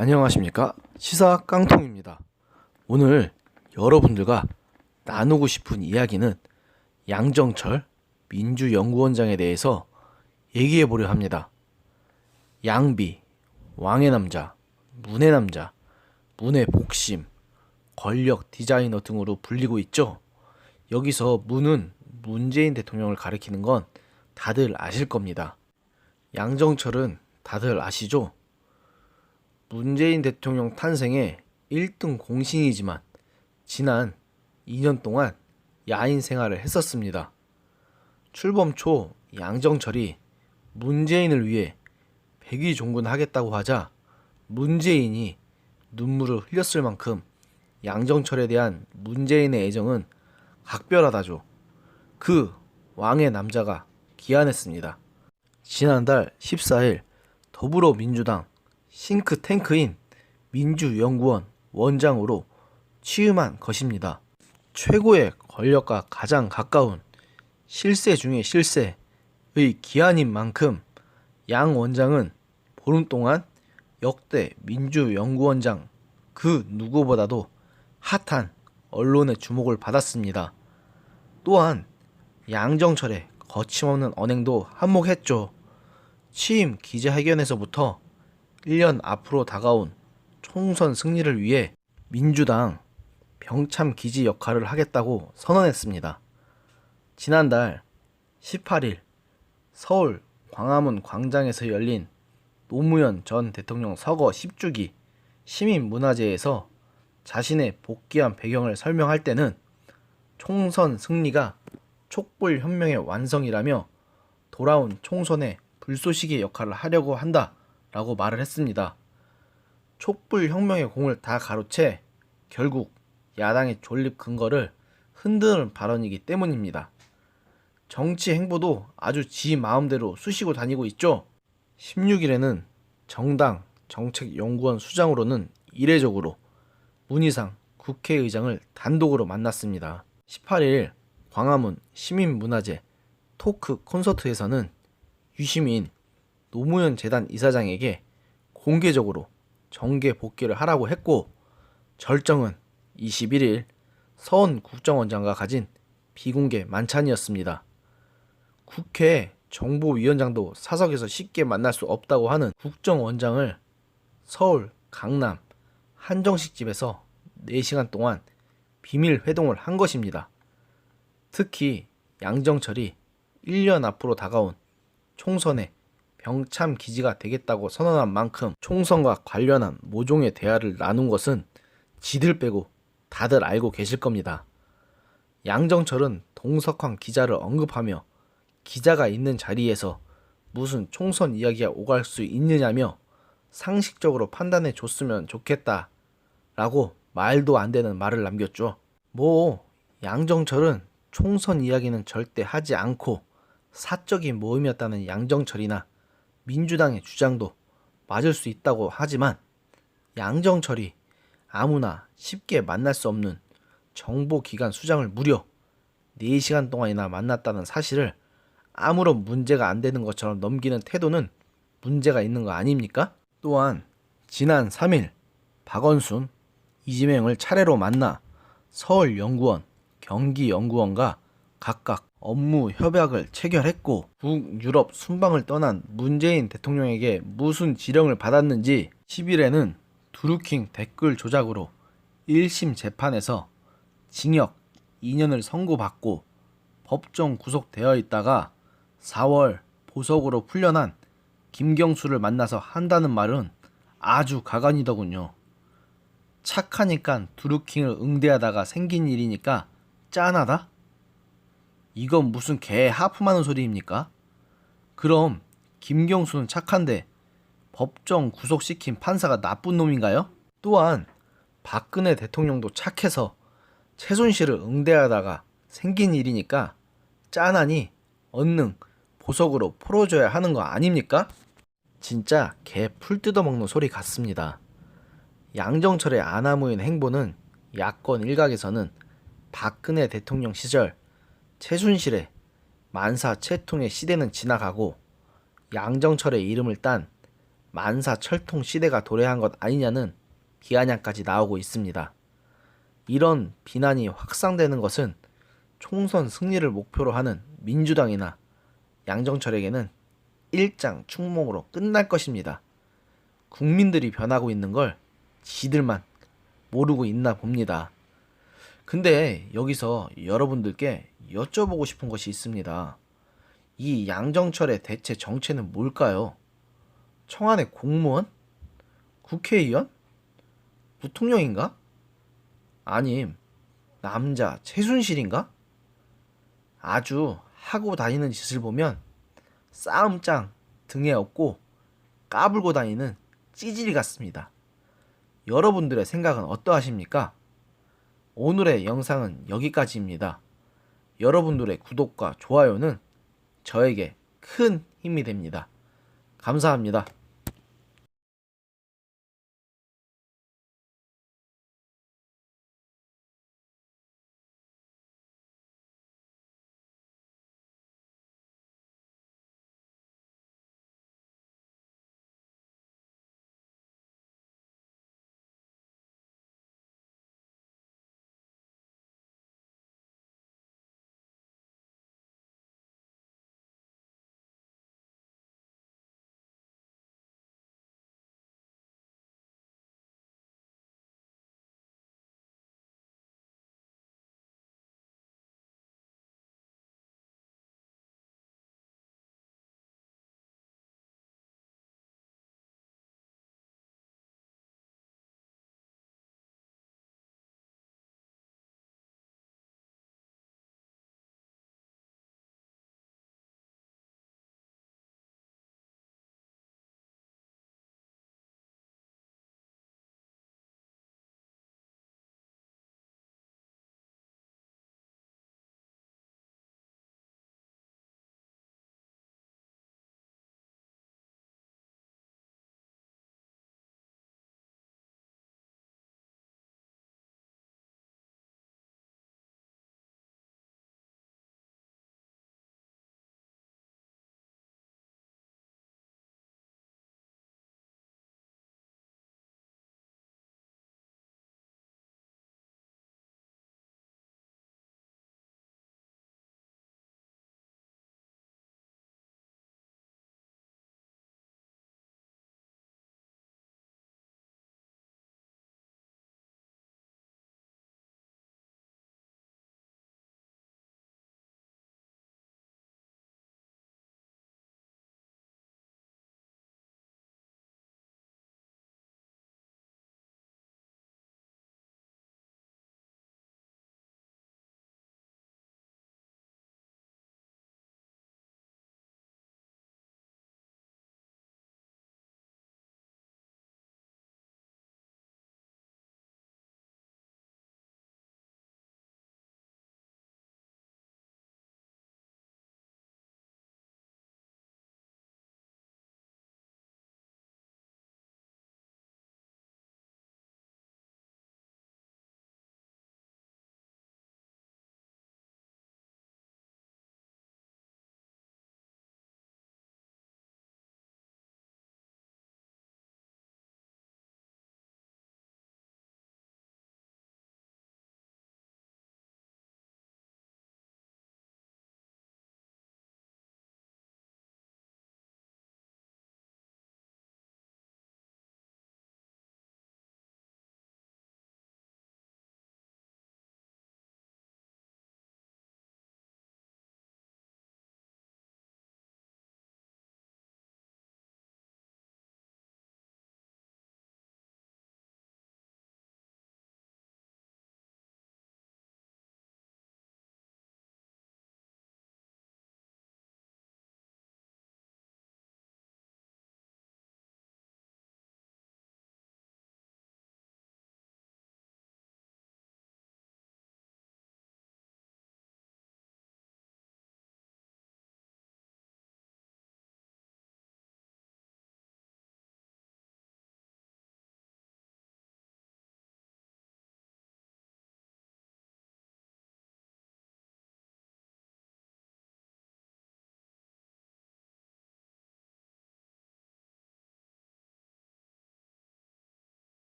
안녕하십니까, 시사 깡통입니다. 오늘 여러분들과 나누고 싶은 이야기는 양정철 민주연구원장에 대해서 얘기해 보려 합니다. 양비, 왕의 남자, 문의 남자, 문의 복심, 권력 디자이너 등으로 불리고 있죠. 여기서 문은 문재인 대통령을 가리키는 건 다들 아실 겁니다. 양정철은 다들 아시죠? 문재인 대통령 탄생의 1등 공신이지만 지난 2년 동안 야인 생활을 했었습니다. 출범 초 양정철이 문재인을 위해 백의종군하겠다고 하자 문재인이 눈물을 흘렸을 만큼 양정철에 대한 문재인의 애정은 각별하다죠. 그 왕의 남자가 기안했습니다. 지난달 14일 더불어민주당 싱크탱크인 민주연구원 원장으로 취임한 것입니다. 최고의 권력과 가장 가까운 실세 중의 실세의 기한인 만큼 양 원장은 보름 동안 역대 민주연구원장 그 누구보다도 핫한 언론의 주목을 받았습니다. 또한 양정철의 거침없는 언행도 한몫했죠. 취임 기자회견에서부터 1년 앞으로 다가온 총선 승리를 위해 민주당 병참 기지 역할을 하겠다고 선언했습니다. 지난달 18일 서울 광화문 광장에서 열린 노무현 전 대통령 서거 10주기 시민문화제에서 자신의 복귀한 배경을 설명할 때는 총선 승리가 촛불혁명의 완성이라며 돌아온 총선의 불쏘시개 역할을 하려고 한다 라고 말을 했습니다. 촛불혁명의 공을 다 가로채 결국 야당의 존립 근거를 흔드는 발언이기 때문입니다. 정치 행보도 아주 지 마음대로 쑤시고 다니고 있죠. 16일에는 정당 정책연구원 수장으로는 이례적으로 문희상 국회의장을 단독으로 만났습니다. 18일 광화문 시민문화제 토크 콘서트에서는 유시민 노무현 재단 이사장에게 공개적으로 정계 복귀를 하라고 했고, 절정은 21일 서원 국정원장과 가진 비공개 만찬이었습니다. 국회 정보위원장도 사석에서 쉽게 만날 수 없다고 하는 국정원장을 서울 강남 한정식집에서 4시간 동안 비밀 회동을 한 것입니다. 특히 양정철이 1년 앞으로 다가온 총선에 병참 기지가 되겠다고 선언한 만큼 총선과 관련한 모종의 대화를 나눈 것은 지들 빼고 다들 알고 계실 겁니다. 양정철은 동석환 기자를 언급하며 기자가 있는 자리에서 무슨 총선 이야기가 오갈 수 있느냐며 상식적으로 판단해 줬으면 좋겠다 라고 말도 안 되는 말을 남겼죠. 양정철은 총선 이야기는 절대 하지 않고 사적인 모임이었다는 양정철이나 민주당의 주장도 맞을 수 있다고 하지만 양정철이 아무나 쉽게 만날 수 없는 정보기관 수장을 무려 4시간 동안이나 만났다는 사실을 아무런 문제가 안 되는 것처럼 넘기는 태도는 문제가 있는 거 아닙니까? 또한 지난 3일 박원순, 이재명을 차례로 만나 서울연구원, 경기연구원과 각각 업무 협약을 체결했고, 북유럽 순방을 떠난 문재인 대통령에게 무슨 지령을 받았는지 10일에는 드루킹 댓글 조작으로 1심 재판에서 징역 2년을 선고받고 법정 구속되어 있다가 4월 보석으로 풀려난 김경수를 만나서 한다는 말은 아주 가관이더군요. 착하니까 드루킹을 응대하다가 생긴 일이니까 짠하다? 이건 무슨 개 하품하는 소리입니까? 그럼 김경수는 착한데 법정 구속시킨 판사가 나쁜 놈인가요? 또한 박근혜 대통령도 착해서 최순실을 응대하다가 생긴 일이니까 짠하니 얼른 보석으로 풀어줘야 하는 거 아닙니까? 진짜 개 풀 뜯어먹는 소리 같습니다. 양정철의 아나무인 행보는 야권 일각에서는 박근혜 대통령 시절 최순실의 만사채통의 시대는 지나가고 양정철의 이름을 딴 만사철통 시대가 도래한 것 아니냐는 비아냥까지 나오고 있습니다. 이런 비난이 확산되는 것은 총선 승리를 목표로 하는 민주당이나 양정철에게는 일장충몽으로 끝날 것입니다. 국민들이 변하고 있는 걸 지들만 모르고 있나 봅니다. 근데 여기서 여러분들께 여쭤보고 싶은 것이 있습니다. 이 양정철의 대체 정체는 뭘까요? 청와대 공무원? 국회의원? 부통령인가? 아님 남자 최순실인가? 아주 하고 다니는 짓을 보면 싸움장 등에 업고 까불고 다니는 찌질이 같습니다. 여러분들의 생각은 어떠하십니까? 오늘의 영상은 여기까지입니다. 여러분들의 구독과 좋아요는 저에게 큰 힘이 됩니다. 감사합니다.